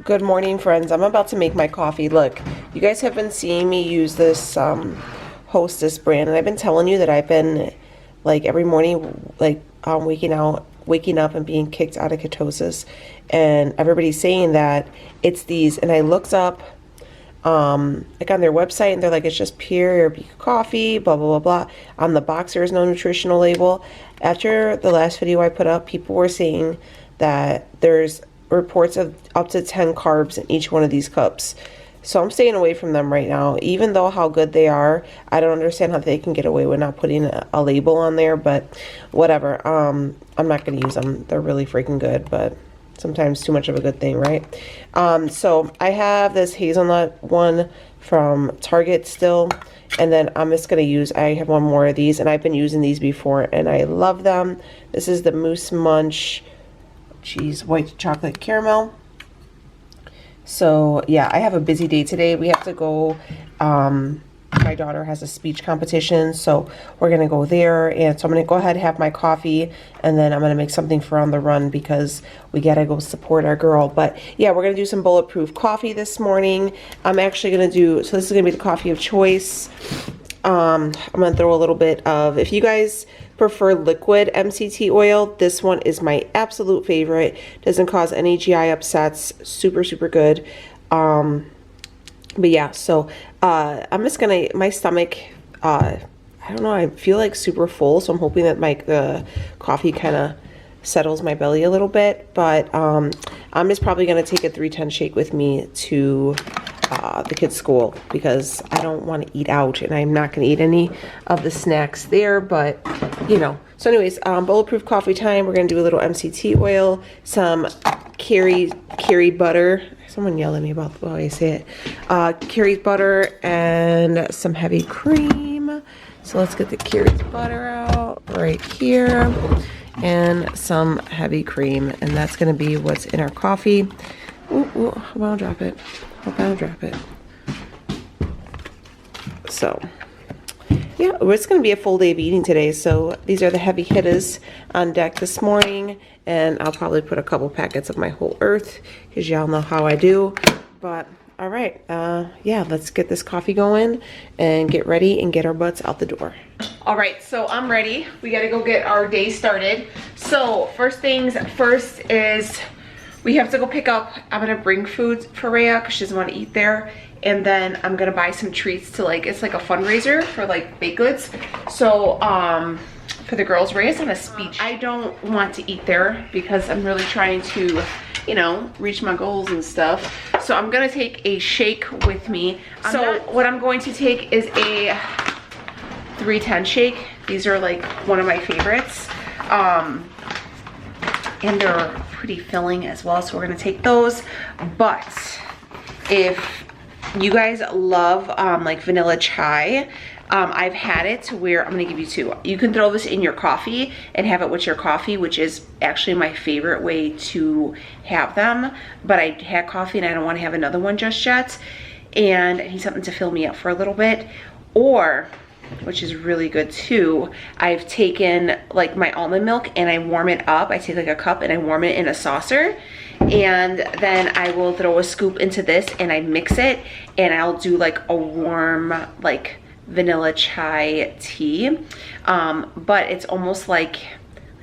Good morning, friends. I'm about to make my coffee. Look, you guys have been seeing me use this Hostess brand, and I've been telling you that I've been like every morning, like waking up and being kicked out of ketosis, and everybody's saying that it's these. And I looked up like on their website, and they're like, it's just pure coffee, blah blah blah blah. On the box there is no nutritional label. After the last video I put up, people were saying that there's reports of up to 10 carbs in each one of these cups. So I'm staying away from them right now. Even though how good they are, I don't understand how they can get away with not putting a label on there, but whatever. I'm not going to use them. They're really freaking good, but sometimes too much of a good thing, right? So I have this hazelnut one from Target still, and then I'm just going to use, I have one more of these, and I've been using these before, and I love them. This is the Moose Munch white chocolate caramel. So yeah, I have a busy day today. We have to go, my daughter has a speech competition, so we're gonna go there, and so I'm gonna go ahead and have my coffee, and then I'm gonna make something for on the run because we gotta go support our girl. But yeah, we're gonna do some Bulletproof Coffee this morning. I'm actually gonna do, so this is gonna be the coffee of choice. I'm gonna throw a little bit of, if you guys prefer liquid MCT oil, this one is my absolute favorite. Doesn't cause any GI upsets. Super good. But yeah, so I'm just gonna, my stomach, I don't know, I feel like super full, so I'm hoping that the coffee kind of settles my belly a little bit. But I'm just probably gonna take a 310 shake with me to the kids' school because I don't want to eat out, and I'm not going to eat any of the snacks there, but you know. So anyways, Bulletproof Coffee time. We're going to do a little MCT oil, some Kerry butter. Someone yelled at me about the way I say it. Kerry's butter and some heavy cream. So let's get the Kerry's butter out right here and some heavy cream, and that's going to be what's in our coffee. Ooh, I won't drop it. Hope I don't drop it. So yeah, it's going to be a full day of eating today. So these are the heavy hitters on deck this morning, and I'll probably put a couple packets of my Whole Earth because y'all know how I do. But all right, yeah, let's get this coffee going and get ready and get our butts out the door. All right, so I'm ready. We got to go get our day started. So first things first is we have to go pick up, I'm gonna bring food for Rhea because she doesn't want to eat there. And then I'm gonna buy some treats to, like, it's like a fundraiser for like baked goods. So for the girls, Rhea's on a speech. I don't want to eat there because I'm really trying to, you know, reach my goals and stuff. So I'm gonna take a shake with me. What I'm going to take is a 310 shake. These are like one of my favorites. And they're pretty filling as well, so we're gonna take those. But if you guys love like vanilla chai, I've had it to where I'm gonna give you two. You can throw this in your coffee and have it with your coffee, which is actually my favorite way to have them. But I had coffee and I don't want to have another one just yet, and I need something to fill me up for a little bit. Or, which is really good too, I've taken like my almond milk and I warm it up. I take like a cup and I warm it in a saucer, and then I will throw a scoop into this and I mix it, and I'll do like a warm like vanilla chai tea. But it's almost like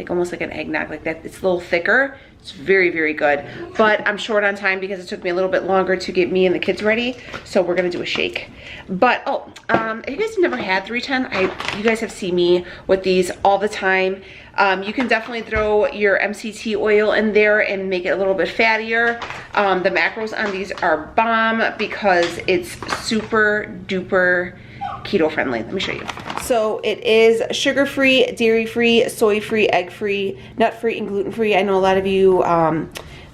an eggnog, like that. It's a little thicker. It's very good. But I'm short on time because it took me a little bit longer to get me and the kids ready. So we're gonna do a shake. But if you guys have never had 310, you guys have seen me with these all the time. You can definitely throw your MCT oil in there and make it a little bit fattier. The macros on these are bomb because it's super duper keto friendly. Let me show you. So it is sugar-free, dairy-free, soy-free, egg-free, nut-free, and gluten-free. I know a lot of you, a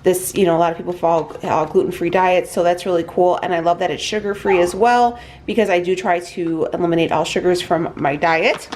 lot of people follow gluten-free diets, so that's really cool. And I love that it's sugar-free as well because I do try to eliminate all sugars from my diet.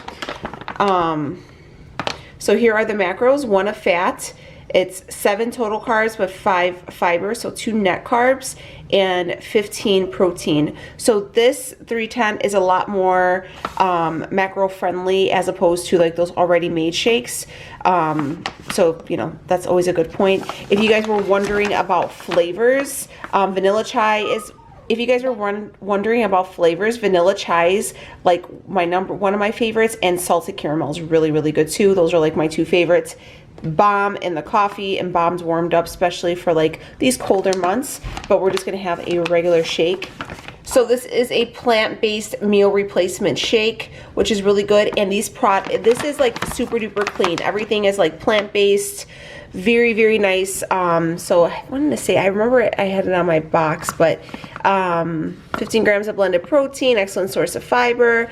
So here are the macros: 1 of fat, It's 7 total carbs with 5 fiber, so 2 net carbs and 15 protein. So this 310 is a lot more macro friendly as opposed to like those already made shakes. So you know, that's always a good point. If you guys were wondering about flavors, vanilla chai is, if you guys were wondering about flavors, vanilla chai is like one of my favorites, and salted caramel is really, really good too. Those are like my 2 favorites. Bomb in the coffee, and bomb's warmed up, especially for like these colder months, but we're just gonna have a regular shake. So this is a plant-based meal replacement shake, which is really good. And this is like super duper clean. Everything is like plant-based, very, very nice. So I wanted to say, I remember I had it on my box, but 15 grams of blended protein, excellent source of fiber.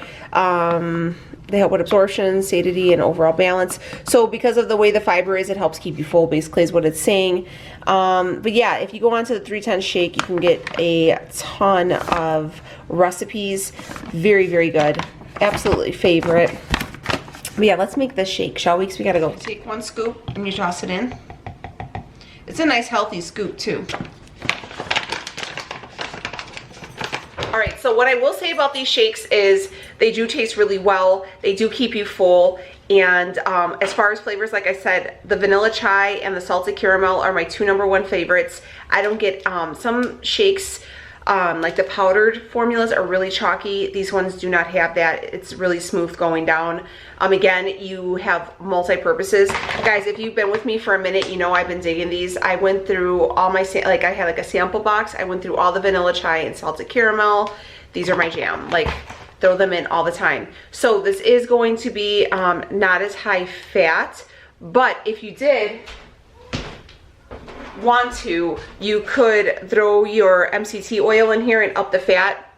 They help with absorption, satiety, and overall balance. So because of the way the fiber is, it helps keep you full, basically is what it's saying. But yeah, if you go onto the 310 shake, you can get a ton of recipes. Very, very good. Absolutely favorite. But yeah, let's make this shake, shall we? Because we gotta go. Take 1 scoop and you toss it in. It's a nice healthy scoop too. All right, so what I will say about these shakes is they do taste really well. They do keep you full. And as far as flavors, like I said, the vanilla chai and the salted caramel are my 2 #1 favorites. I don't get some shakes, like the powdered formulas are really chalky. These ones do not have that. It's really smooth going down. Again, you have multi-purposes. Guys, if you've been with me for a minute, you know I've been digging these. I went through all my, like I had like a sample box. I went through all the vanilla chai and salted caramel. These are my jam. Like, throw them in all the time. So this is going to be not as high fat, but if you did want to, you could throw your MCT oil in here and up the fat.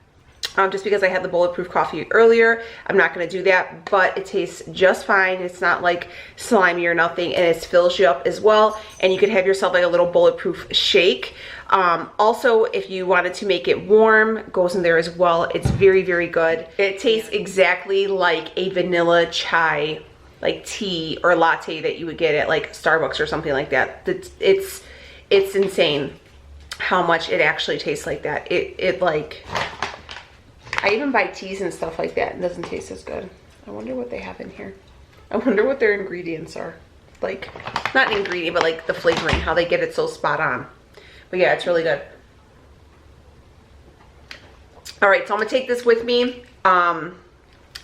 Just because I had the Bulletproof Coffee earlier, I'm not going to do that, but it tastes just fine. It's not like slimy or nothing, and it fills you up as well, and you could have yourself like a little bulletproof shake. Also, if you wanted to make it warm, goes in there as well. It's very, very good. It tastes exactly like a vanilla chai, like tea or latte that you would get at like Starbucks or something like that. It's insane how much it actually tastes like that. It like, I even buy teas and stuff like that, and it doesn't taste as good. I wonder what they have in here. I wonder what their ingredients are. Like, not an ingredient, but like the flavoring, how they get it so spot on. But yeah, it's really good. All right, so I'm gonna take this with me, and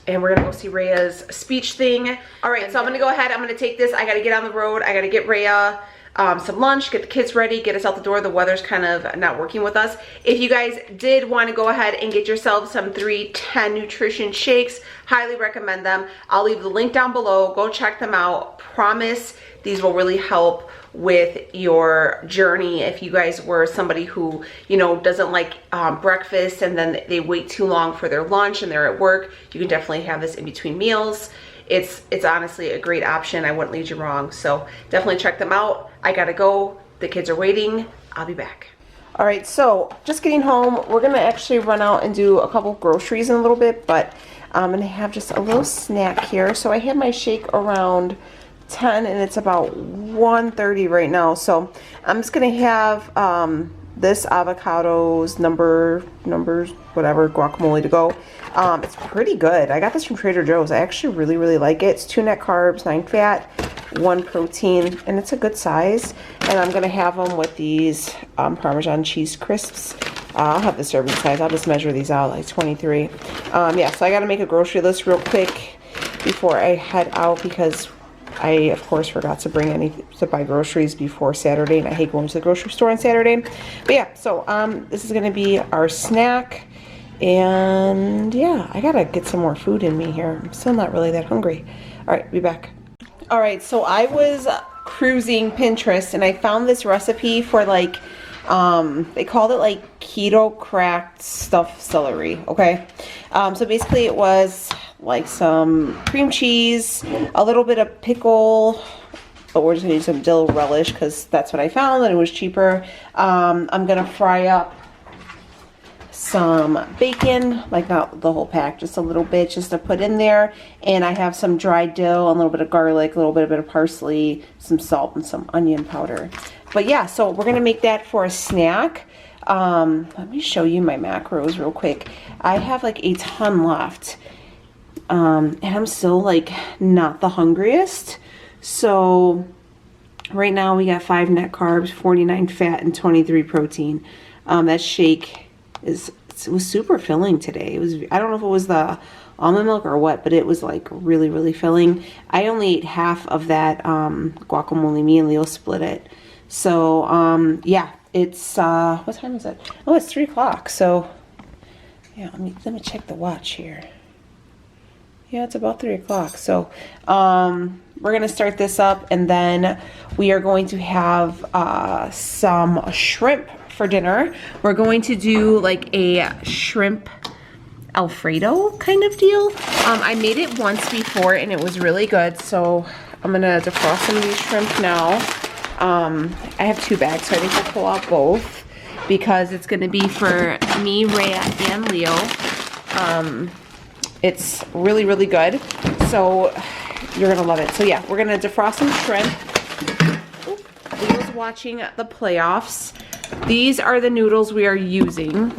we're gonna go see Rhea's speech thing. All right, so I'm gonna go ahead, I'm gonna take this. I gotta get on the road. I gotta get Rhea some lunch, get the kids ready, get us out the door. The weather's kind of not working with us. If you guys did want to go ahead and get yourselves some 310 nutrition shakes, highly recommend them. I'll leave the link down below. Go check them out. Promise these will really help with your journey. If you guys were somebody who, you know, doesn't like breakfast and then they wait too long for their lunch and they're at work, you can definitely have this in between meals. It's honestly a great option. I wouldn't lead you wrong. So definitely check them out. I gotta go. The kids are waiting. I'll be back. All right, so just getting home. We're gonna actually run out and do a couple groceries in a little bit, but I'm gonna have just a little snack here. So I had my shake around 10 and it's about 1:30 right now. So I'm just gonna have this avocados numbers whatever guacamole to go. It's pretty good. I got this from Trader Joe's. I actually really like it. It's 2 net carbs, 9 fat, 1 protein, and it's a good size. And I'm gonna have them with these Parmesan cheese crisps. I'll have the serving size. I'll just measure these out, like 23. Yeah, so I gotta make a grocery list real quick before I head out because I, of course, forgot to buy groceries before Saturday, and I hate going to the grocery store on Saturday. But yeah, so this is gonna be our snack. And yeah, I gotta get some more food in me here. I'm still not really that hungry. All right, be back. All right, so I was cruising Pinterest and I found this recipe for like, they called it like keto cracked stuffed celery, okay? So basically it was like some cream cheese, a little bit of pickle, but we're just gonna use some dill relish because that's what I found and it was cheaper. I'm gonna fry up some bacon, like not the whole pack, just a little bit just to put in there. And I have some dried dill, a little bit of garlic, a little bit of parsley, some salt, and some onion powder. But yeah, so we're gonna make that for a snack. Let me show you my macros real quick. I have like a ton left. And I'm still like not the hungriest. So right now we got 5 net carbs, 49 fat, and 23 protein. That shake it was super filling today. It was, I don't know if it was the almond milk or what, but it was like really, really filling. I only ate half of that guacamole. Me and Leo split it. So yeah, it's what time is it? Oh, it's 3 o'clock. So yeah, let me check the watch here. Yeah, it's about 3 o'clock. So we're gonna start this up, and then we are going to have some shrimp for dinner. We're going to do like a shrimp Alfredo kind of deal. I made it once before and it was really good, so I'm gonna defrost some of these shrimp now. I have 2 bags, so I think we'll pull out both because it's gonna be for me, Rhea, and Leo. It's really, really good, so you're gonna love it. So yeah, we're gonna defrost some shrimp. Leo's watching the playoffs. These are the noodles we are using.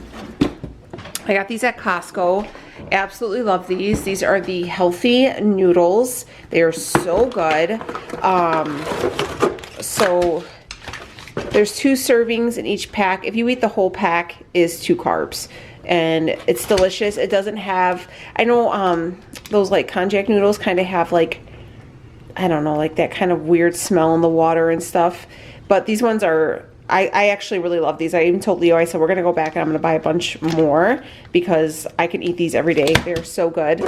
I got these at Costco. Absolutely love these. These are the healthy noodles. They are so good. So there's 2 servings in each pack. If you eat the whole pack, is 2 carbs. And it's delicious. It doesn't have, I know those like konjac noodles kind of have like, I don't know, like that kind of weird smell in the water and stuff. But these ones are, I actually really love these. I even told Leo, I said, we're going to go back and I'm going to buy a bunch more because I can eat these every day. They're so good.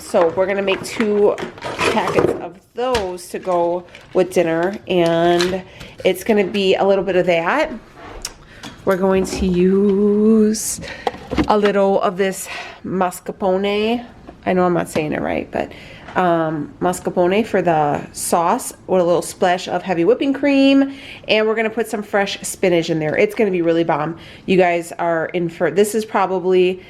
So we're going to make 2 packets of those to go with dinner. And it's going to be a little bit of that. We're going to use a little of this mascarpone. I know I'm not saying it right, but mascarpone for the sauce with a little splash of heavy whipping cream, and we're gonna put some fresh spinach in there. It's gonna be really bomb. You guys are in for, this is probably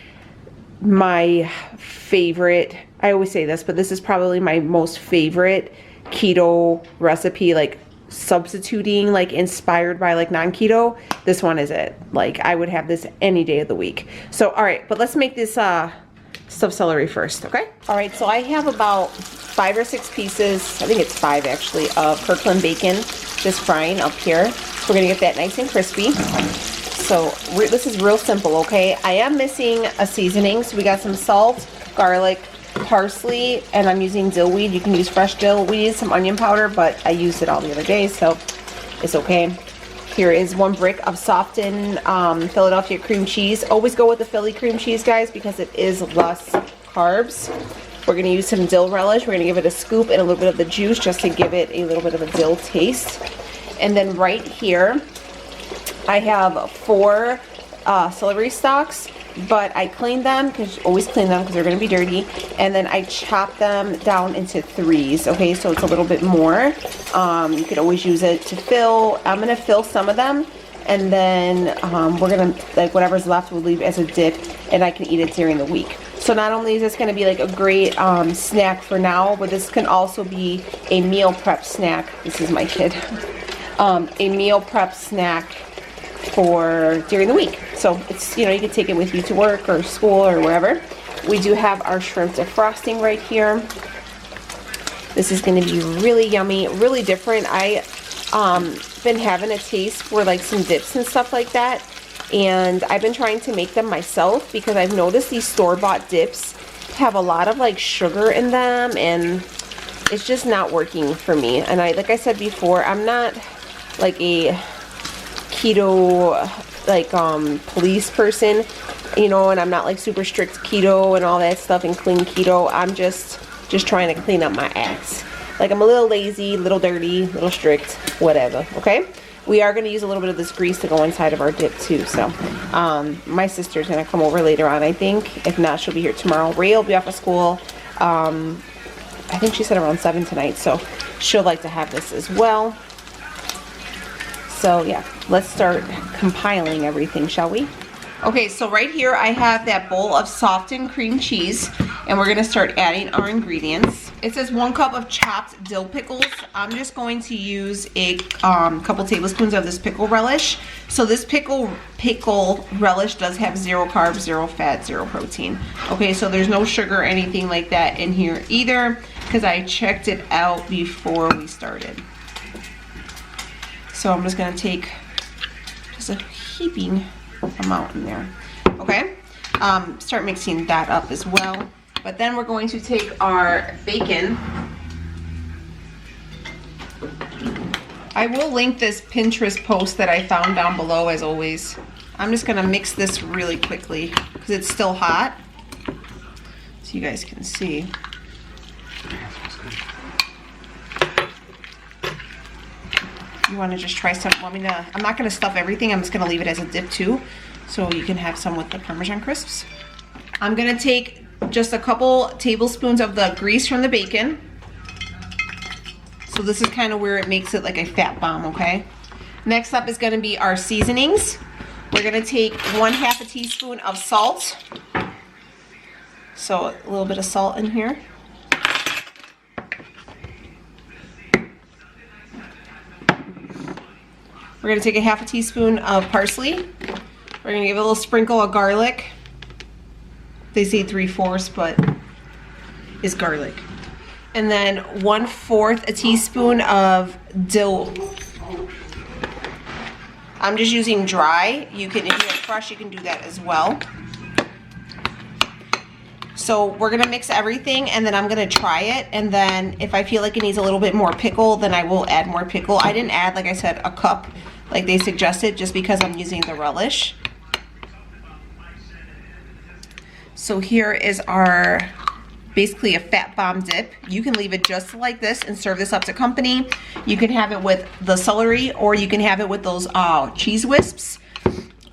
my favorite, I always say this, but this is probably my most favorite keto recipe, like substituting, like inspired by like non-keto. This one is it. Like I would have this any day of the week. So all right, but let's make this stuffed celery first, okay? All right, so I have about 5 or 6 pieces, I think it's 5 actually, of Kirkland bacon just frying up here. We're gonna get that nice and crispy. So this is real simple, okay? I am missing a seasoning, so we got some salt, garlic, parsley, and I'm using dill weed. You can use fresh dill. We used some onion powder, but I used it all the other day, so it's okay. Here is 1 brick of softened Philadelphia cream cheese. Always go with the Philly cream cheese, guys, because it is less carbs. We're going to use some dill relish. We're going to give it a scoop and a little bit of the juice just to give it a little bit of a dill taste. And then right here, I have 4 celery stalks, but I cleaned them, because always clean them because they're going to be dirty, and then I chop them down into 3s, okay, so it's a little bit more. You could always use it to fill. I'm going to fill some of them, and then we're going to, like whatever's left we'll leave as a dip, and I can eat it during the week. So not only is this going to be like a great snack for now, but this can also be a meal prep snack. This is my kid. A meal prep snack for during the week. So it's, you know, you can take it with you to work or school or wherever. We do have our shrimp defrosting right here. This is going to be really yummy, really different. I been having a taste for like some dips and stuff like that, and I've been trying to make them myself because I've noticed these store-bought dips have a lot of like sugar in them, and it's just not working for me. And like I said before, I'm not like a keto like police person, you know, and I'm not like super strict keto and all that stuff and clean keto. I'm just trying to clean up my ass. Like I'm a little lazy, a little dirty, a little strict, whatever, okay? We are going to use a little bit of this grease to go inside of our dip too. So my sister's going to come over later on, I think. If not, she'll be here tomorrow. Ray will be off of school. I think she said around 7 tonight, so she'll like to have this as well. So yeah, let's start compiling everything, shall we? Okay, so right here I have that bowl of softened cream cheese, and we're gonna start adding our ingredients. It says 1 cup of chopped dill pickles. I'm just going to use a couple tablespoons of this pickle relish. So this pickle relish does have 0 carbs, 0 fat, 0 protein. Okay, so there's no sugar or anything like that in here either, because I checked it out before we started. So I'm just gonna take just a heaping amount in there. Okay, start mixing that up as well. But then we're going to take our bacon. I will link this Pinterest post that I found down below as always. I'm just gonna mix this really quickly because it's still hot, so you guys can see. You want to just try some? I'm not going to stuff everything. I'm just going to leave it as a dip too, so you can have some with the Parmesan crisps. I'm going to take just a couple tablespoons of the grease from the bacon. So this is kind of where it makes it like a fat bomb, okay? Next up is going to be our seasonings. We're going to take 1/2 teaspoon of salt. So a little bit of salt in here. We're going to take a 1/2 teaspoon of parsley. We're going to give it a little sprinkle of garlic. They say 3/4, but it's garlic. And then 1/4 teaspoon of dill. I'm just using dry. You can, if you have fresh, you can do that as well. So we're going to mix everything, and then I'm going to try it. And then if I feel like it needs a little bit more pickle, then I will add more pickle. I didn't add, like I said, a cup like they suggested, just because I'm using the relish. So here is our, basically a fat bomb dip. You can leave it just like this and serve this up to company. You can have it with the celery, or you can have it with those cheese wisps.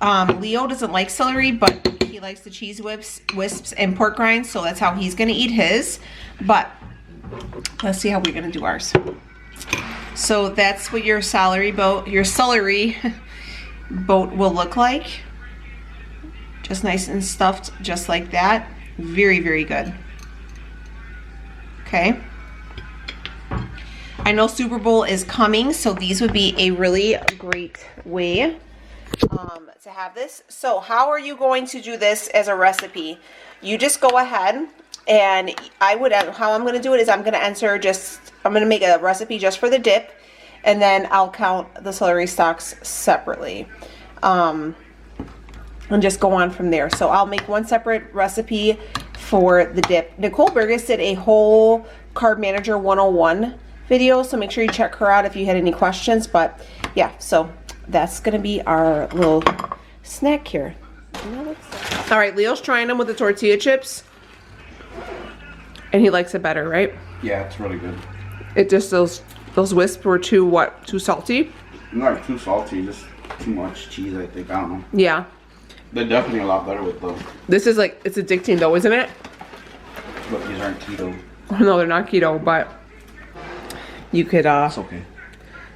Leo doesn't like celery, but he likes the cheese wisps and pork rinds, so that's how he's gonna eat his. But let's see how we're gonna do ours. So that's what your celery boat will look like. Just nice and stuffed, just like that. Very, very good. Okay. I know Super Bowl is coming, so these would be a really great way to have this. So how are you going to do this as a recipe? You just go ahead, and how I'm going to do it is I'm going to make a recipe just for the dip, and then I'll count the celery stalks separately, and just go on from there. So I'll make one separate recipe for the dip. Nicole Burgess did a whole Carb Manager 101 video, so make sure you check her out if you had any questions. But yeah, so that's gonna be our little snack here. All right, Leo's trying them with the tortilla chips, and he likes it better, right? Yeah, it's really good. It just, those wisps were too salty? Not too salty, just too much cheese, I think. I don't know. Yeah. They're definitely a lot better with those. This is like, it's addicting though, isn't it? But these aren't keto. No, they're not keto, but you could it's okay.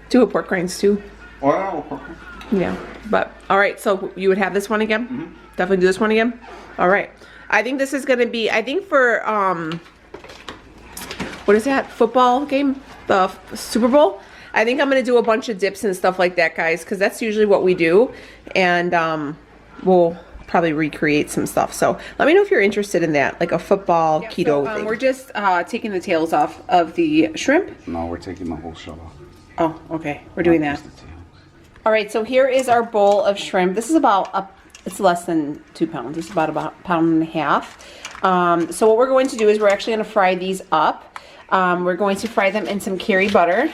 Do a pork rinds too. Oh, yeah, pork rinds. Yeah, but all right, so you would have this one again? Mm-hmm. Definitely do this one again? All right. I think this is gonna be, I think for, what is that football game? The Super Bowl? I think I'm gonna do a bunch of dips and stuff like that, guys, because that's usually what we do. And we'll probably recreate some stuff. So let me know if you're interested in that, like a football keto thing. We're just taking the tails off of the shrimp. No, we're taking the whole shell off. Oh, okay. We're doing that. All right, so here is our bowl of shrimp. This is about, it's less than 2 pounds. It's about a pound and a half. So what we're going to do is we're actually going to fry these up. We're going to fry them in some curry butter.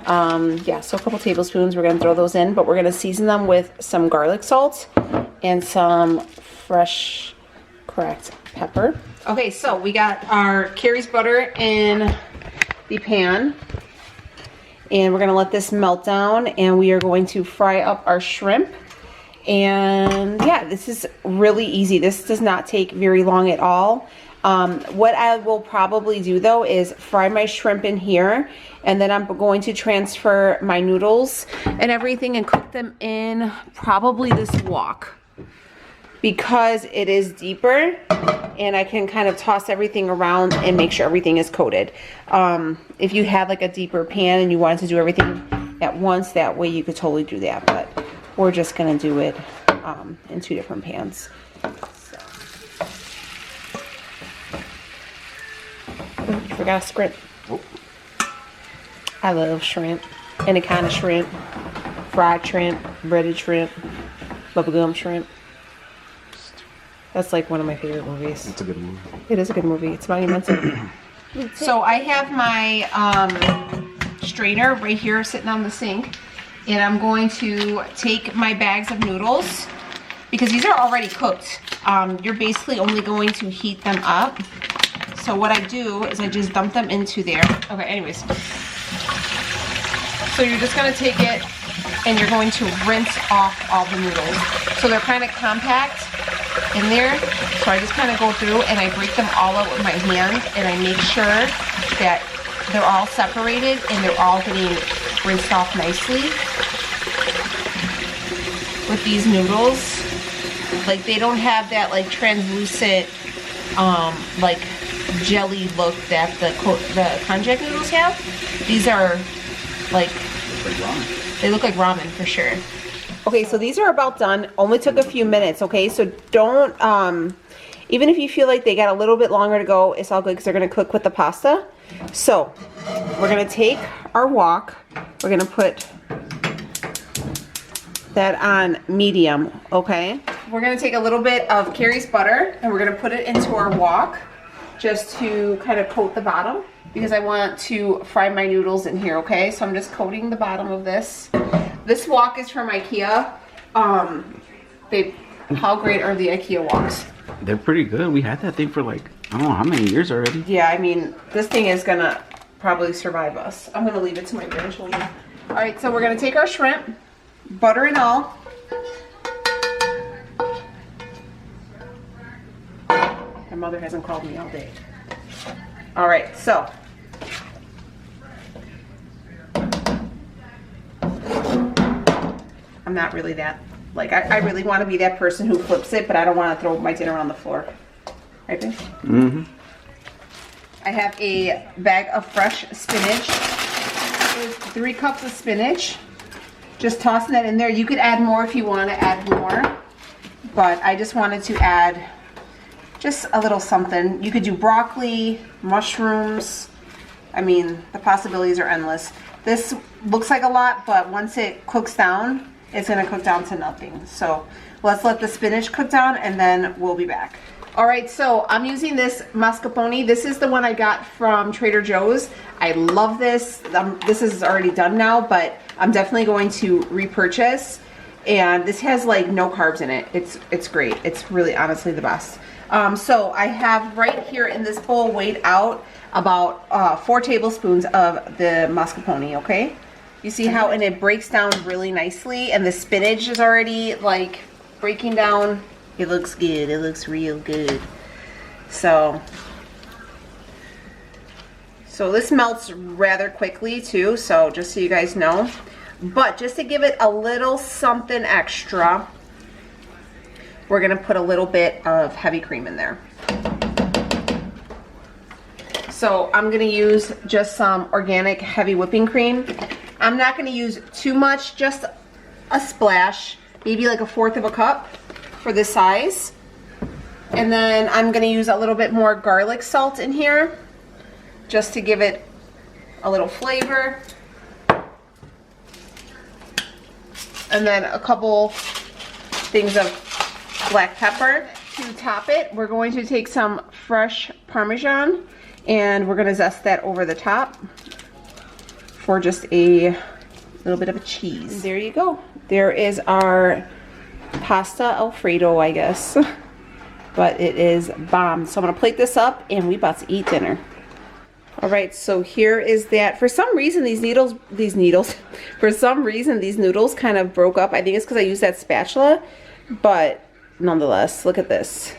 Yeah, so a couple tablespoons. We're going to throw those in, but we're going to season them with some garlic salt and some fresh cracked pepper. Okay, so we got our curry's butter in the pan, and we're going to let this melt down, and we are going to fry up our shrimp. And yeah, this is really easy. This does not take very long at all. What I will probably do though is fry my shrimp in here, and then I'm going to transfer my noodles and everything and cook them in probably this wok. because it is deeper and I can kind of toss everything around and make sure everything is coated. If you had like a deeper pan and you wanted to do everything at once, that way you could totally do that, but we're just gonna do it in 2 different pans. So. Oh, you forgot shrimp. Oh. I love shrimp, any kind of shrimp, fried shrimp, breaded shrimp, bubblegum shrimp. That's like one of my favorite movies. It's a good movie. It is a good movie. It's monumental. So I have my strainer right here sitting on the sink, and I'm going to take my bags of noodles because these are already cooked. You're basically only going to heat them up. So what I do is I just dump them into there. Okay, anyways. So you're just gonna take it and you're going to rinse off all the noodles. So they're kind of compact in there. So I just kind of go through and I break them all out with my hand and I make sure that they're all separated and they're all getting rinsed off nicely. With these noodles, like they don't have that like translucent like jelly look that the konjac noodles have. These are like they look like ramen for sure. Okay, so these are about done. Only took a few minutes, okay? So don't, even if you feel like they got a little bit longer to go, it's all good because they're going to cook with the pasta. So we're going to take our wok. We're going to put that on medium, okay? We're going to take a little bit of Carrie's butter and we're going to put it into our wok just to kind of coat the bottom because I want to fry my noodles in here, okay? So I'm just coating the bottom of this. This wok is from IKEA. Babe, how great are the IKEA woks? They're pretty good. We had that thing for like, I don't know how many years already. Yeah, I mean, this thing is gonna probably survive us. I'm gonna leave it to my grandchildren. All right, so we're gonna take our shrimp, butter and all. My mother hasn't called me all day. All right, so. I'm not really that, like, I really want to be that person who flips it, but I don't want to throw my dinner on the floor. Right, babe? Mm-hmm. I have a bag of fresh spinach. There's 3 cups of spinach. Just tossing that in there. You could add more if you want to add more, but I just wanted to add just a little something. You could do broccoli, mushrooms. I mean, the possibilities are endless. This looks like a lot, but once it cooks down, it's gonna cook down to nothing. So let's let the spinach cook down and then we'll be back. All right, so I'm using this mascarpone. This is the one I got from Trader Joe's. I love this. This is already done now, but I'm definitely going to repurchase. And this has like no carbs in it. It's great. It's really honestly the best. So I have right here in this bowl weighed out about 4 tablespoons of the mascarpone, okay? You see how, and it breaks down really nicely, and the spinach is already like breaking down. It looks good. It looks real good. So this melts rather quickly too, so just so you guys know. But just to give it a little something extra, we're gonna put a little bit of heavy cream in there. So I'm gonna use just some organic heavy whipping cream. I'm not gonna use too much, just a splash, maybe like 1/4 of a cup for this size. And then I'm gonna use a little bit more garlic salt in here, just to give it a little flavor. And then a couple things of black pepper. To top it, we're going to take some fresh Parmesan and we're gonna zest that over the top for just a little bit of a cheese. There you go. There is our pasta Alfredo, I guess. But it is bomb. So I'm gonna plate this up and we about to eat dinner. All right, so here is that. For some reason, these noodles kind of broke up. I think it's because I used that spatula, but nonetheless, look at this.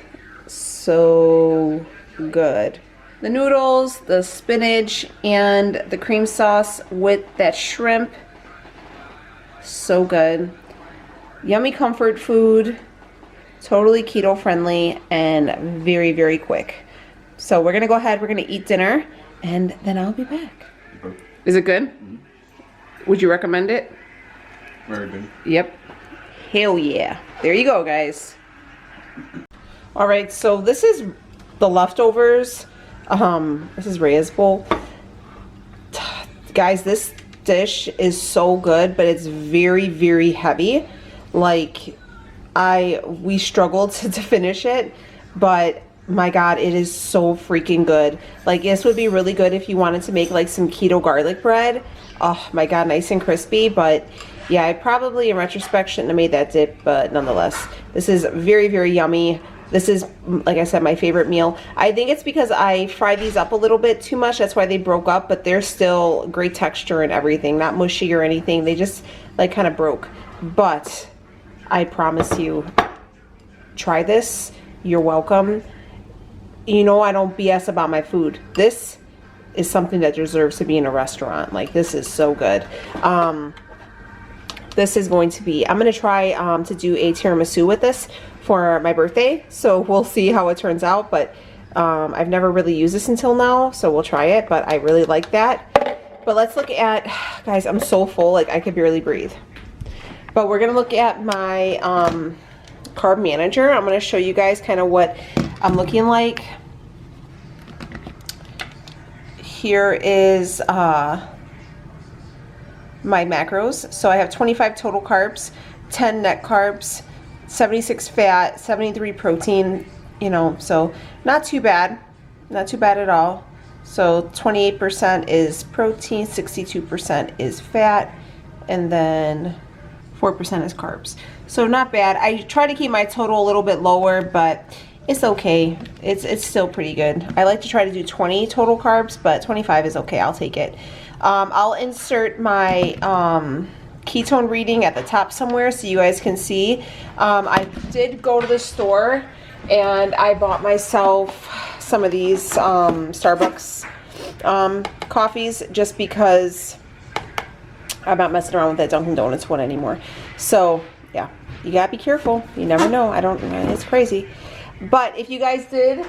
So good. The noodles, the spinach, and the cream sauce with that shrimp. So good. Yummy comfort food. totally keto friendly and very, very quick. So we're gonna go ahead, we're gonna eat dinner, and then I'll be back. Is it good? Would you recommend it? Very good. Yep. Hell yeah. There you go, guys. All right, so this is the leftovers. This is Rhea's bowl. Guys, this dish is so good, but it's very, very heavy. Like, we struggled to finish it, but my God, it is so freaking good. Like, this would be really good if you wanted to make like some keto garlic bread. Oh my God, nice and crispy. But yeah, I probably in retrospect shouldn't have made that dip, but nonetheless, this is very, very yummy. This is, like I said, my favorite meal. I think it's because I fried these up a little bit too much. That's why they broke up, but they're still great texture and everything. Not mushy or anything. They just like kind of broke. But I promise you, try this. You're welcome. You know I don't BS about my food. This is something that deserves to be in a restaurant. Like, this is so good. This is going to be, I'm going to try to do a tiramisu with this for my birthday. So we'll see how it turns out. But I've never really used this until now. So we'll try it. But I really like that. But let's look at, guys, I'm so full. Like, I could barely breathe. But we're going to look at my Carb Manager. I'm going to show you guys kind of what I'm looking like. Here is my macros. So I have 25 total carbs, 10 net carbs, 76 fat, 73 protein, you know, so not too bad. Not too bad at all. So 28% is protein, 62% is fat, and then 4% is carbs. So not bad. I try to keep my total a little bit lower, but it's okay. It's still pretty good. I like to try to do 20 total carbs, but 25 is okay. I'll take it. I'll insert my ketone reading at the top somewhere so you guys can see. I did go to the store and I bought myself some of these Starbucks coffees just because I'm not messing around with that Dunkin' Donuts one anymore. So yeah, you gotta be careful. You never know. It's crazy. But if you guys did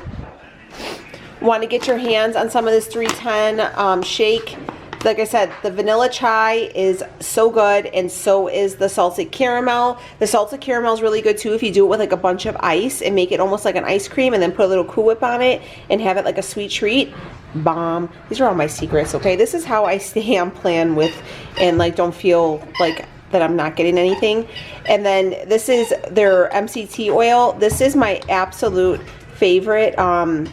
want to get your hands on some of this 310 shake, like I said, the vanilla chai is so good, and so is the salted caramel. The salted caramel is really good too if you do it with like a bunch of ice and make it almost like an ice cream and then put a little Cool Whip on it and have it like a sweet treat. Bomb. These are all my secrets, okay? This is how I stay on plan with and like don't feel like that I'm not getting anything. And then this is their MCT oil. This is my absolute favorite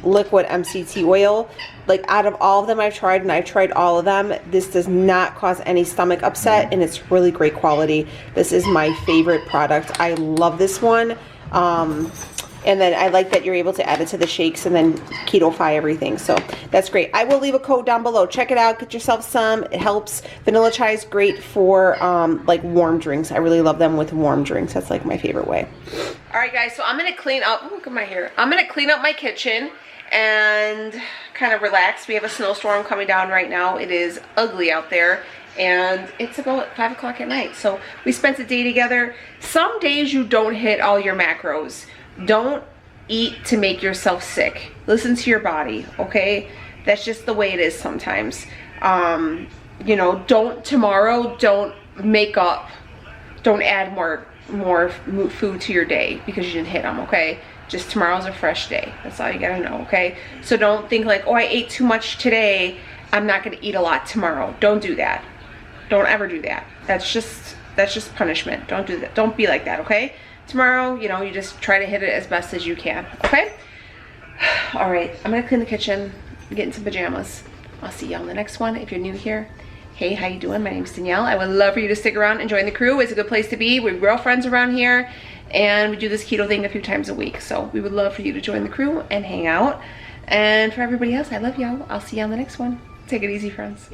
liquid MCT oil. Like, out of all of them I've tried, and I've tried all of them, this does not cause any stomach upset, and it's really great quality. This is my favorite product. I love this one. And then I like that you're able to add it to the shakes and then keto-fy everything. So that's great. I will leave a code down below. Check it out. Get yourself some. It helps. Vanilla chai is great for like warm drinks. I really love them with warm drinks. That's like my favorite way. All right, guys. So I'm going to clean up. Oh, look at my hair. I'm going to clean up my kitchen and kind of relax. We have a snowstorm coming down right now. It is ugly out there. And it's about 5 o'clock at night. So we spent a day together. Some days you don't hit all your macros. Don't eat to make yourself sick. Listen to your body, okay? That's just the way it is sometimes. You know, don't make up, don't add more food to your day because you didn't hit them, okay? Just tomorrow's a fresh day. That's all you gotta know, okay? So don't think like, oh, I ate too much today, I'm not gonna eat a lot tomorrow. Don't do that. Don't ever do that. That's just punishment. Don't do that. Don't be like that, okay? Tomorrow, you know, you just try to hit it as best as you can, okay? All right, I'm gonna clean the kitchen, get in some pajamas. I'll see y'all in the next one. If you're new here, hey, how you doing? My name's Danielle. I would love for you to stick around and join the crew. It's a good place to be. We're real friends around here, and we do this keto thing a few times a week. So we would love for you to join the crew and hang out. And for everybody else, I love y'all. I'll see y'all in the next one. Take it easy, friends.